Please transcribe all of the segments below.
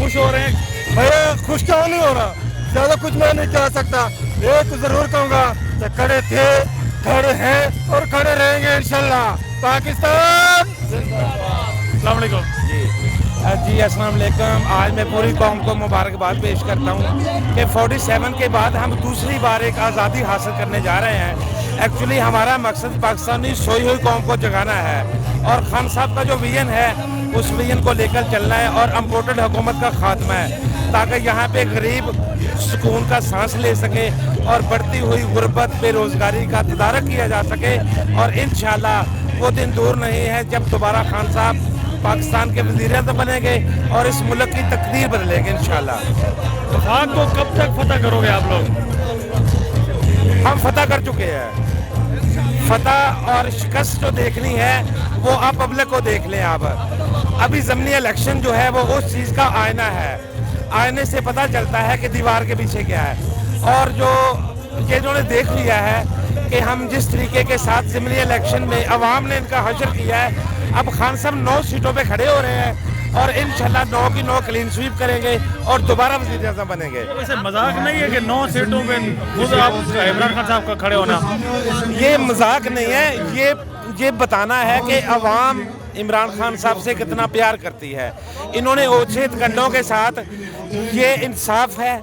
खुश हो रहे हैं? भैया खुश क्यों नहीं हो रहा, ज्यादा कुछ मैं नहीं कह सकता। ये तो जरूर कहूँगा कि खड़े थे, खड़े हैं और खड़े रहेंगे इंशाल्लाह। पाकिस्तान अस्सलाम वालेकुम। जी अस्सलाम वालेकुम। आज मैं पूरी कौम को मुबारकबाद पेश करता हूँ कि 47 के बाद हम दूसरी बार एक आज़ादी हासिल करने जा रहे हैं। एक्चुअली हमारा मकसद पाकिस्तानी सोई हुई कौम को जगाना है और खान साहब का जो विजन है उस विजन को लेकर चलना है और इम्पोर्टेड हुकूमत का खात्मा है, ताकि यहाँ पे गरीब सुकून का सांस ले सके और बढ़ती हुई गुर्बत बेरोज़गारी का तदारक किया जा सके। और इंशाल्लाह वो दिन दूर नहीं है जब दोबारा खान साहब पाकिस्तान के वज़ीर-ए-आज़म बनेंगे और इस मुल्क की तकदीर बदलेंगे इंशाल्लाह। वफाक को कब तक फतह करोगे आप लोग? हम फतह कर चुके हैं। फतह और शिकस्त जो देखनी है वो आप पब्लिक को देख लें। आप अभी ज़मीनी इलेक्शन जो है वो उस चीज़ का आईना है। आईने से पता चलता है कि दीवार के पीछे क्या है। और जो ये इन्होंने देख लिया है कि हम जिस तरीके के साथ ज़मीनी इलेक्शन में अवाम ने इनका हशर किया है, अब खान साहब 9 सीटों पे खड़े हो रहे हैं और इंशाल्लाह 9 की 9 क्लीन स्वीप करेंगे और दोबारा वज़ीर आज़म बनेंगे। तो वैसे मजाक नहीं है कि 9 सीटों पे खुद आप इमरान खान साहब का खड़े होना? ये मजाक नहीं है, ये बताना है कि अवाम इमरान खान साहब से कितना प्यार करती है। इन्होंने ओछे कंडों के साथ, ये इंसाफ है,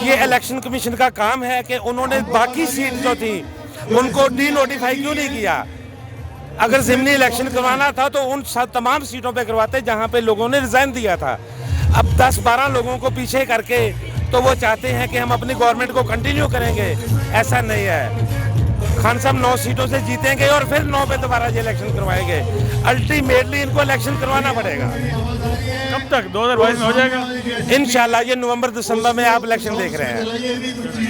ये इलेक्शन कमीशन का काम है कि उन्होंने बाकी सीट जो थी उनको डी नोटिफाई क्यों नहीं किया। अगर ज़मीनी इलेक्शन करवाना था तो उन तमाम सीटों पे करवाते जहां पे लोगों ने रिजाइन दिया था। अब 10-12 लोगों को पीछे करके तो वो चाहते हैं कि हम अपनी गवर्नमेंट को कंटिन्यू करेंगे। ऐसा नहीं है। खान साहब 9 सीटों से जीतेंगे और फिर 9 पे दोबारा ये इलेक्शन करवाएंगे। अल्टीमेटली इनको इलेक्शन करवाना पड़ेगा। कब तक? 2022 में हो जाएगा इंशाल्लाह। ये नवंबर-दिसंबर में आप इलेक्शन देख रहे हैं।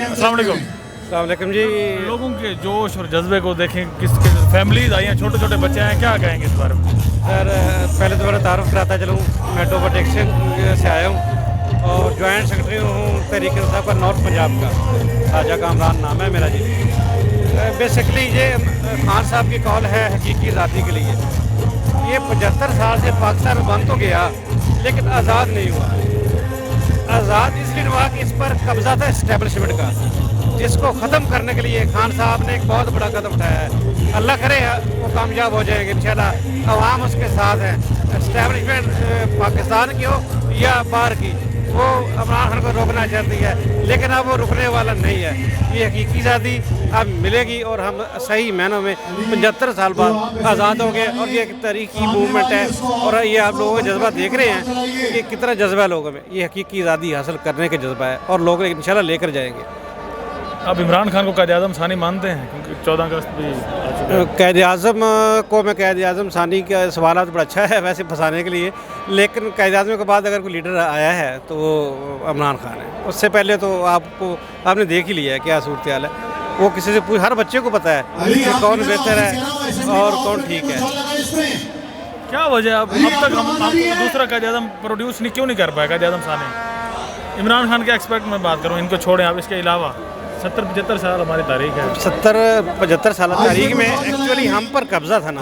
अस्सलाम वालेकुम। अस्सलाम वालेकुम जी। लोगों के जोश और जज्बे को देखें, किस फैमिलीज आई हैं, छोटे छोटे बच्चे हैं, क्या कहेंगे इस बारे में? सर पहले तो मेरा तारुफ कराता चलूँ, मैं टोबा टेक्सटाइल से आया हूँ और जॉइंट सेक्रेटरी हूँ तहरीक इंसाफ का नॉर्थ पंजाब का। खाजा कामरान नाम है मेरा जी। बेसिकली ये खान साहब की कॉल है हकीकी आज़ादी के लिए। ये 75 साल से पाकिस्तान बन तो गया लेकिन आज़ाद नहीं हुआ। आज़ाद इसलिए हुआ कि इस पर कब्जा था इस्टेब्लिशमेंट का, जिसको ख़त्म करने के लिए खान साहब ने एक बहुत बड़ा कदम उठाया है। अल्लाह करे वो कामयाब हो जाएंगे इंशाल्लाह। अवाम उसके साथ है। इस्टेब्लिशमेंट पाकिस्तान की हो या बाहर की, वो इमरान खान को रोकना चाहती है लेकिन अब वो रुकने वाला नहीं है। ये हकीकी आज़ादी अब मिलेगी और हम सही मायनों में 75 साल बाद आज़ाद हो गए। और ये एक तरीकी मूवमेंट है और ये आप लोगों का जज्बा देख रहे हैं कि कितना जज्बा है लोगों में। ये हकीकी आज़ादी हासिल करने का जज्बा है और लोग इंशाल्लाह लेकर जाएंगे। आप इमरान खान को क़ायद-ए-आज़म सानी मानते हैं? क्योंकि 14 अगस्त भी आ चुका है। क़ायद-ए-आज़म को मैं क़ायद-ए-आज़म सानी का सवाल तो बड़ा अच्छा है वैसे फंसाने के लिए, लेकिन क़ायद-ए-आज़म के बाद अगर कोई लीडर आया है तो वो इमरान खान है। उससे पहले तो आपने देख ही लिया है क्या सूरत हाल है। वो किसी से हर बच्चे को पता है कि कौन बेहतर है और कौन ठीक है। क्या वजह अब तक हम दूसरा क़ायद-ए-आज़म प्रोड्यूस क्यों नहीं कर पाए? क़ायद-ए-आज़म सानी इमरान खान के एक्सपेक्ट में बात करूँ, इनको छोड़ें आप, इसके अलावा 70-75 साल हमारी तारीख है। 70-75 साल तारीख में एक्चुअली हम पर कब्ज़ा था ना,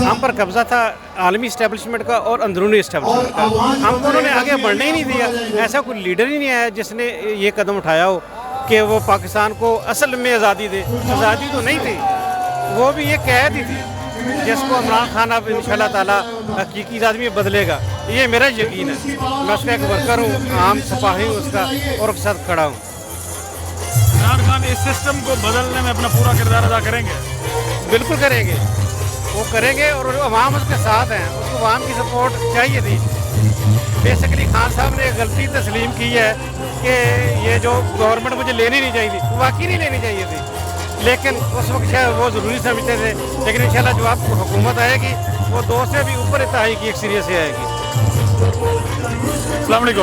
हम पर कब्ज़ा था आलमी इस्टेब्लिशमेंट का और अंदरूनी इस्टेब्लिशमेंट का। हमको उन्होंने आगे बढ़ने ही नहीं दिया। ऐसा कोई लीडर ही नहीं आया जिसने ये कदम उठाया हो कि वो पाकिस्तान को असल में आज़ादी दे। आज़ादी तो नहीं थी, वो भी ये कैद ही थी जिसको इमरान खान अब इंशाल्लाह ताला हकीकी आज़ादी में बदलेगा। ये मेरा यकीन है। मैं उसका एक वर्कर हूँ, आम सिपाही हूँ उसका और उसके साथ खड़ा हूँ। इमरान खान इस सिस्टम को बदलने में अपना पूरा किरदार अदा करेंगे? बिल्कुल करेंगे, वो करेंगे और अवाम उसके साथ हैं। उसको अवाम की सपोर्ट चाहिए थी। बेसिकली खान साहब ने एक गलती तस्लीम की है कि ये जो गवर्नमेंट मुझे लेनी नहीं चाहिए थी, वाकई नहीं लेनी चाहिए थी, लेकिन उस वक्त शायद वो ज़रूरी समझते थे। लेकिन इंशाल्लाह जो आपको हुकूमत आएगी वो 2 से भी ऊपर इतना की एक सीरियस से आएगी। अस्सलाम वालेकुम।